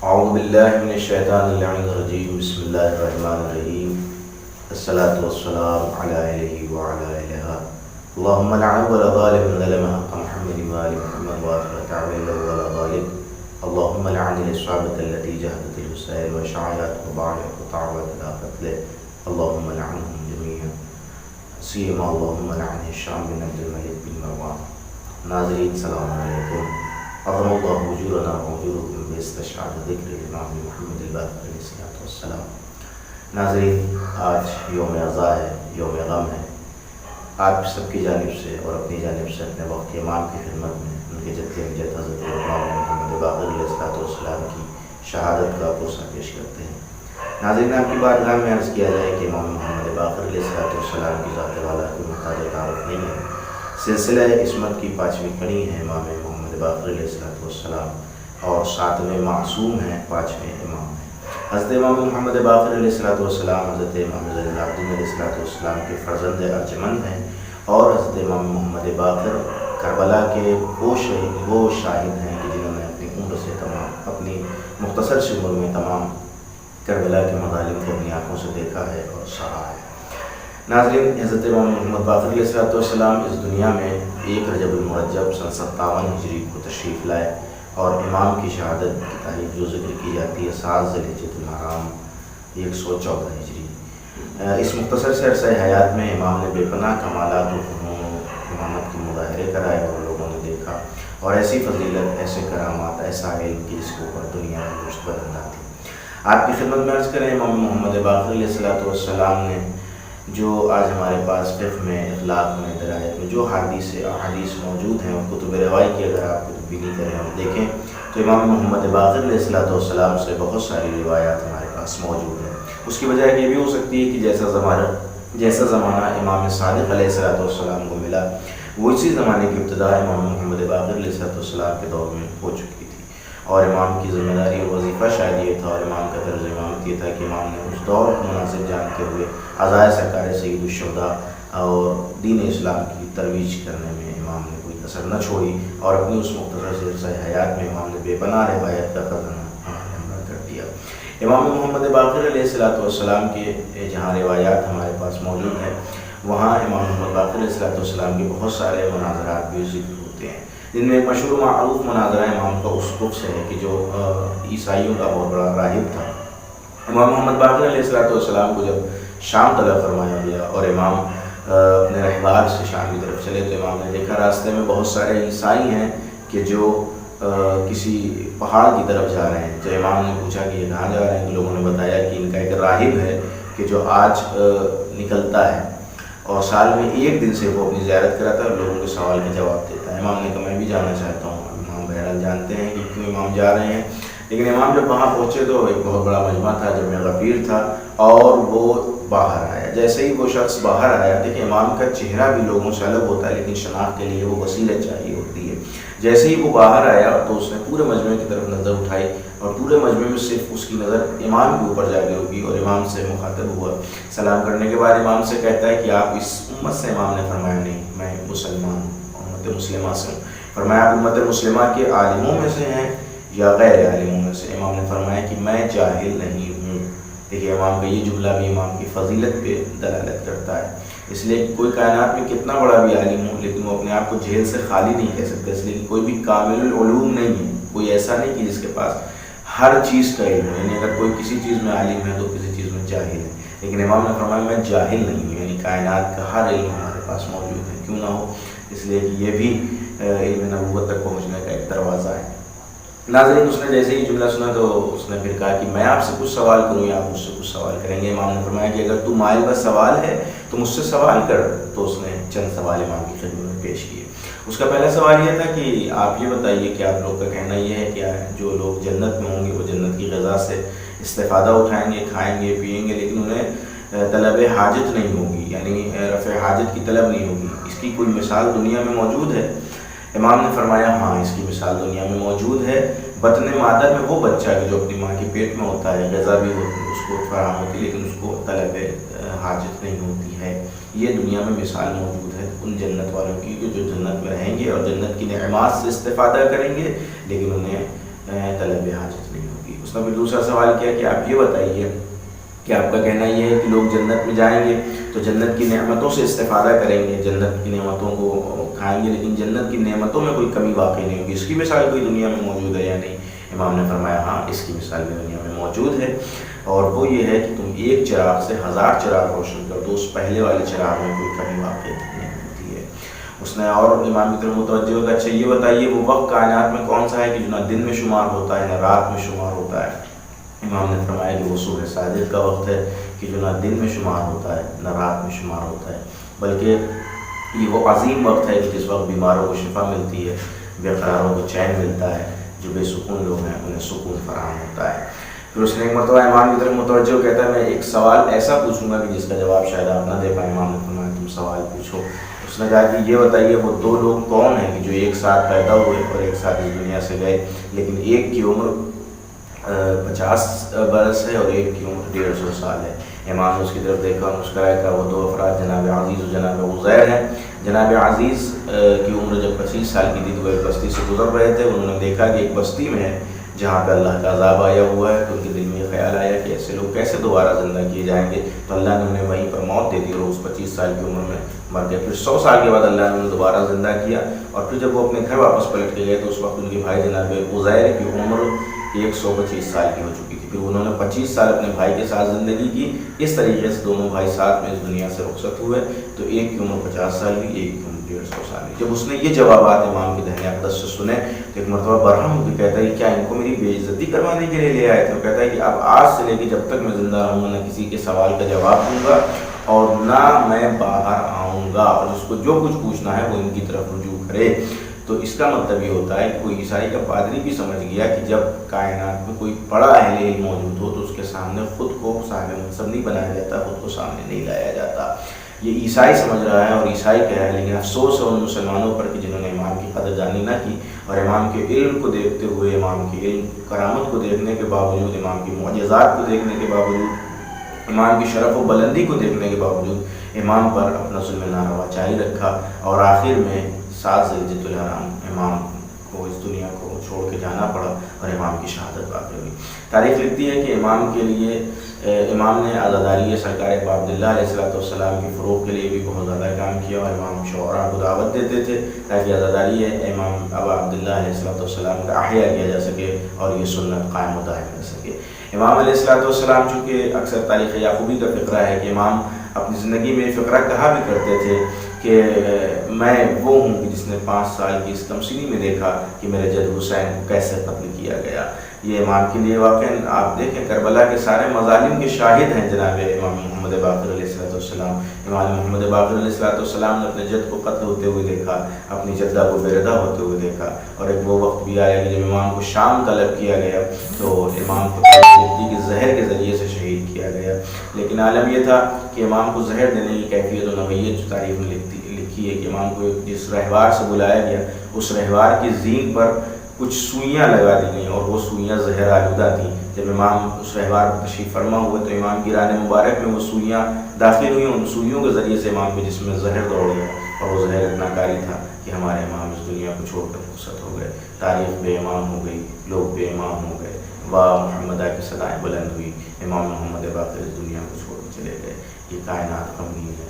اعوذ باللہ من الشیطان اللعین الرجیم بسم اللہ الرحمن الرحیم الصلاة والسلام علی آلہ وعلی آلہ اللہم لعن ولا ظالم ظلم حق محمد وآل محمد وآخر تعویل ولا ظالم اللہم لعن الصحابة التي جهدت الوسائل وشعایات وبعض وطعوت لا قتل اللہم لعنهم جميعا سیما اللہم لعن الشام بن عبد الملک بن مروان. ناظرین السلام علیکم. اعظم اللہ وجورنا وجورکم باستشعار ذکر امام محمد الباقر علیہ السلام. ناظرین، آج یوم عزا ہے، یوم غم ہے. آپ سب کی جانب سے اور اپنی جانب سے اپنے وقت کے امام کی خدمت میں ان کے جد امجد حضرت امام محمد باقر علیہ السلام کی شہادت کا پرسہ پیش کرتے ہیں. ناظرین، آپ کی بارگاہ میں عرض کیا جائے کہ امام محمد باقر علیہ السلام کی ذات والا کوئی محتاج تعارف نہیں ہے. سلسلہ عصمت کی 5ویں کڑی ہے امام محمد باقر علیہ السلام اور 7ویں معصوم ہیں، 5ویں امام ہیں. حضرت امام محمد باقر علیہ السلام حضرت امام زین العابدین علیہ السلام کے فرزند ارجمند ہیں اور حضرت امام محمد باقر کربلا کے وہ شاہد ہیں کہ جنہوں نے اپنی عمر سے اپنی مختصر سی عمر میں تمام کربلا کے مظالم کو اپنی آنکھوں سے دیکھا ہے اور سہا ہے. ناظرین، حضرت امام محمد باقر علیہ السلام اس دنیا میں 1 رجب المرجب سن 57 ہجری کو تشریف لائے اور امام کی شہادت کی تاریخ جو ذکر کی جاتی ہے 7 ذی الحجۃ الحرام 114 ہجری. اس مختصر سے عرصہ حیات میں امام نے بے پناہ کمالات و فنون و امامت کے مظاہرے کرائے اور لوگوں نے دیکھا اور ایسی فضیلت، ایسے کرامات، ایسا علم کی جس کے اوپر دنیا میں مستقبل نہ تھی. آپ کی خدمت میں عرض کریں، امام محمد باقر علیہ السلام نے جو آج ہمارے پاس فقہ میں، اخلاق میں، درایت میں جو احادیث موجود ہیں، کتب روائی کی اگر آپ کتب بینی کریں اور دیکھیں تو امام محمد باقر علیہ السلام سے بہت ساری روایات ہمارے پاس موجود ہیں. اس کی وجہ یہ بھی ہو سکتی ہے کہ جیسا زمانہ امام صادق علیہ السلام کو ملا وہ اسی زمانے کی ابتدا امام محمد باقر علیہ السلام کے دور میں ہو چکی تھی اور امام کی ذمہ داری اور وظیفہ شاید یہ تھا اور امام کا طرز امامت یہ تھا کہ امام نے اس دور کو مناسب جانتے ہوئے عزائے سرکار سید الشہداء اور دین اسلام کی ترویج کرنے میں امام نے کوئی کسر نہ چھوڑی اور اپنی اس مختصر سے عرصہ حیات میں امام نے بے پناہ روایت کا خزانہ ہمراہ کر دیا. امام محمد باقر علیہ السلام کے جہاں روایات ہمارے پاس موجود ہیں وہاں امام محمد باقر علیہ السلام کے بہت سارے مناظرات بھی ذکر ہوتے ہیں، جن میں ایک مشہور معروف مناظرہ امام کا اسقف سے ہے کہ جو عیسائیوں کا بہت بڑا راہب تھا. امام محمد باقر علیہ السلام کو جب شام طلب فرمایا گیا اور امام اپنے رہبار سے شام کی طرف چلے تو امام نے دیکھا راستے میں بہت سارے عیسائی ہیں کہ جو کسی پہاڑ کی طرف جا رہے ہیں. تو امام نے پوچھا کہ یہ کہاں جا رہے ہیں؟ تو لوگوں نے بتایا کہ ان کا ایک راہب ہے کہ جو آج نکلتا ہے اور سال میں 1 دن سے وہ اپنی زیارت کراتا ہے اور لوگوں کے سوال کے جواب دیتا ہے. امام نے کہا میں بھی جانا چاہتا ہوں. امام بہرحال جانتے ہیں کہ کیوں امام جا رہے ہیں، لیکن امام جب وہاں پہنچے تو ایک بہت بڑا مجمع تھا، جمع غفیر تھا اور وہ باہر آیا. جیسے ہی وہ شخص باہر آیا، دیکھیں امام کا چہرہ بھی لوگوں سے الگ ہوتا ہے لیکن شناخت کے لیے وہ وسیلت چاہیے ہوتی ہے. جیسے ہی وہ باہر آیا تو اس نے پورے مجمع کی طرف نظر اٹھائی اور پورے مجمع میں صرف اس کی نظر امام کے اوپر جا کے رکی اور امام سے مخاطب ہوا. سلام کرنے کے بعد امام سے کہتا ہے کہ آپ اس امت سے؟ امام نے فرمایا نہیں، میں مسلمان امت مسلمہ سے ہوں. فرمایا آپ امت مسلمہ کے عالموں میں سے ہیں یا غیر عالموں میں سے؟ امام نے فرمایا کہ میں جاہل نہیں ہوں. دیکھیے امام کا یہ جملہ بھی امام کی فضیلت پہ دلالت کرتا ہے. اس لیے کہ کوئی کائنات میں کتنا بڑا بھی عالم ہو لیکن وہ اپنے آپ کو جہل سے خالی نہیں کہہ سکتا. اس لیے کہ کوئی بھی کامل العلوم نہیں ہے، کوئی ایسا نہیں کہ جس کے پاس ہر چیز کا علم ہے. یعنی اگر کوئی کسی چیز میں عالم ہے تو کسی چیز میں جاہل ہے، لیکن امام نے فرمایا میں جاہل نہیں ہوں. یعنی کائنات کا ہر علم ہمارے پاس موجود ہے، کیوں نہ ہو. اس لیے کہ یہ بھی علم نبوت تک پہنچنے کا ایک دروازہ ہے. ناظرین، اس نے جیسے ہی جملہ سنا تو اس نے پھر کہا کہ میں آپ سے کچھ سوال کروں یا آپ مجھ سے کچھ سوال کریں گے؟ امام نے فرمایا کہ اگر تو مائل کا سوال ہے تو مجھ سے سوال کر. تو اس نے چند سوال امام کی خدمت میں پیش کیے. اس کا پہلا سوال یہ تھا کہ آپ یہ بتائیے کہ آپ لوگ کا کہنا یہ ہے کہ جو لوگ جنت میں ہوں گے وہ جنت کی غذا سے استفادہ اٹھائیں گے، کھائیں گے، پئیں گے، لیکن انہیں طلب حاجت نہیں ہوگی، یعنی رفع حاجت کی طلب نہیں ہوگی. اس کی کوئی مثال دنیا میں موجود ہے؟ امام نے فرمایا ہاں، اس کی مثال دنیا میں موجود ہے. بطن مادر میں وہ بچہ جو اپنی ماں کے پیٹ میں ہوتا ہے، غذا بھی اس کو فراہم ہوتی ہے لیکن اس کو طلب حاجت نہیں ہوتی ہے. یہ دنیا میں مثال موجود ہے ان جنت والوں کی جو جنت میں رہیں گے اور جنت کی نعمات سے استفادہ کریں گے لیکن انہیں طلب حاجت نہیں ہوگی۔ اس نے پھر دوسرا سوال کیا کہ آپ یہ بتائیے کہ آپ کا کہنا یہ ہے کہ لوگ جنت میں جائیں گے تو جنت کی نعمتوں سے استفادہ کریں گے، جنت کی نعمتوں کو کھائیں گے، لیکن جنت کی نعمتوں میں کوئی کمی واقع نہیں ہوگی، اس کی مثال کوئی دنیا میں موجود ہے یا نہیں؟ امام نے فرمایا ہاں، اس کی مثال بھی دنیا میں موجود ہے، اور وہ یہ ہے کہ تم ایک چراغ سے 1000 چراغ روشن کر دو، اس پہلے والے چراغ میں کوئی کمی واقع نہیں ہوتی ہے۔ اس نے اور امام کی طرف متوجہ ہوگا، اچھا یہ بتائیے وہ وقت کائنات میں کون سا ہے کہ جو نہ دن میں شمار ہوتا ہے نہ رات میں شمار ہوتا ہے؟ امام نے فرمایا کہ وہ صبح صادق کا وقت ہے کہ جو نہ دن میں شمار ہوتا ہے نہ رات میں شمار ہوتا ہے، بلکہ یہ وہ عظیم وقت ہے کہ جس وقت بیماروں کو شفا ملتی ہے، بے قراروں کو چین ملتا ہے، جو بے سکون لوگ ہیں انہیں سکون فراہم ہوتا ہے۔ پھر اس نے ایک مرتبہ امام کی طرف متوجہ کہتا ہے میں ایک سوال ایسا پوچھوں گا کہ جس کا جواب شاید آپ نہ دے پائیں۔ امام نے فرمایا تم سوال پوچھو۔ اس نے کہا کہ یہ بتائیے وہ دو لوگ کون ہیں کہ جو ایک ساتھ پیدا ہوئے اور ایک ساتھ اس دنیا سے گئے، لیکن ایک کی عمر 50 برس ہے اور ایک کی عمر 150 سال ہے؟ امام نے اس کی طرف دیکھا اور مسکرایا، کہا وہ دو افراد جناب عزیز اور جناب عزیر ہیں۔ جناب عزیز کی عمر جب 25 سال کی تھی تو وہ ایک بستی سے گزر رہے تھے، انہوں نے دیکھا کہ ایک بستی میں ہے جہاں پہ اللہ کا عذاب آیا ہوا ہے، تو ان کے دل میں یہ خیال آیا کہ ایسے لوگ کیسے دوبارہ زندہ کیے جائیں گے، تو اللہ نے انہیں وہیں پر موت دے دی اور اس 25 سال کی عمر میں مر گئے۔ پھر 100 سال کے بعد اللہ نے انہیں دوبارہ زندہ کیا، اور پھر جب وہ اپنے گھر واپس پلٹ کے گئے تو اس وقت ان کے بھائی جناب عزیر کی عمر 125 سال کی ہو چکی تھی۔ پھر انہوں نے 25 سال اپنے بھائی کے ساتھ زندگی کی، اس طریقے سے دونوں بھائی ساتھ میں اس دنیا سے رخصت ہوئے، تو ایک کی عمر 50 سال ہوئی، ایک کی عمر 150 سال ہوئی۔ جب اس نے یہ جوابات امام کے دہن اقدس سے سنے تو ایک مرتبہ برہم ہو کے کہتا ہے کہ کیا ان کو میری بے عزتی کروانے کے لیے لے آئے تھے؟ وہ کہتا ہے کہ اب آج سے لے کے جب تک میں زندہ رہوں گا نہ کسی کے سوال کا جواب دوں گا اور نہ میں باہر آؤں گا، اور جس کو جو کچھ پوچھنا ہے وہ ان کی طرف رجوع کرے۔ تو اس کا مطلب یہ ہوتا ہے کہ کوئی عیسائی کا پادری بھی سمجھ گیا کہ جب کائنات میں کوئی بڑا اہل علم موجود ہو تو اس کے سامنے خود کو صاحب منصب نہیں بنایا جاتا، خود کو سامنے نہیں لایا جاتا۔ یہ عیسائی سمجھ رہا ہے اور عیسائی کہہ رہا ہے، لیکن افسوس ہے ان مسلمانوں پر کہ جنہوں نے امام کی قدر دانی نہ کی، اور امام کے علم کو دیکھتے ہوئے، امام کے علم کرامت کو دیکھنے کے باوجود، امام کی معجزات کو دیکھنے کے باوجود، امام کی شرف و بلندی کو دیکھنے کے باوجود امام پر اپنا ظلم ناروا جاری رکھا، اور آخر میں 7 ذوالحجۃ الحرام امام کو اس دنیا کو چھوڑ کے جانا پڑا اور امام کی شہادت واقع ہوئی۔ تاریخ لکھتی ہے کہ امام کے لیے امام نے عزاداری سرکار ابا عبداللہ علیہ السلام کی فروغ کے لیے بھی بہت زیادہ کام کیا، اور امام شعراء کو دعوت دیتے تھے تاکہ عزاداری امام ابا عبداللہ علیہ السلام کا احیاء کیا جا سکے اور یہ سنت قائم و دائم رہ سکے۔ امام علیہ السلام چونکہ اکثر تاریخ یعقوبی کا فقرہ ہے کہ امام اپنی زندگی میں فقرہ کہا بھی کرتے تھے کہ میں وہ ہوں کہ جس نے 5 سال کی اس تمثیلی میں دیکھا کہ میرے جد حسین کو کیسے قتل کیا گیا۔ یہ امام کے لیے واقعا آپ دیکھیں کربلا کے سارے مظالم کے شاہد ہیں جناب امام محمد باقر علیہ السلام۔ امام محمد باقر علیہ السلام نے اپنے جد کو قتل ہوتے ہوئے دیکھا، اپنی جدہ کو بے ردا ہوتے ہوئے دیکھا، اور ایک وہ وقت بھی آیا کہ جب امام کو شام طلب کیا گیا تو امام کو کے زہر کے ذریعے سے شہید کیا گیا۔ لیکن عالم یہ تھا کہ امام کو زہر دینے کی کیفیت و نوعیت جو تاریخ میں لکھی ہے کہ امام کو جس رہوار سے بلایا گیا اس رہوار کی زین پر کچھ سوئیاں لگا دی گئیں، اور وہ سوئیاں زہر آلودہ تھیں۔ جب امام اس رہوار پر تشریف فرما ہوئے تو امام کی ران مبارک میں وہ سوئیاں داخل ہوئیں، ان سوئیوں کے ذریعے سے امام کے جسم میں زہر دوڑ گیا، اور وہ زہر اتنا کاری تھا کہ ہمارے امام اس دنیا کو چھوڑ کر رخصت ہو گئے۔ تاریخ بے امام ہو گئی، لوگ بے امام ہو گئے، واہ محمدہ کی صدائیں بلند ہوئی، امام محمد باقر اس دنیا کو چھوڑ کے چلے گئے۔ یہ کائنات غمگین ہے۔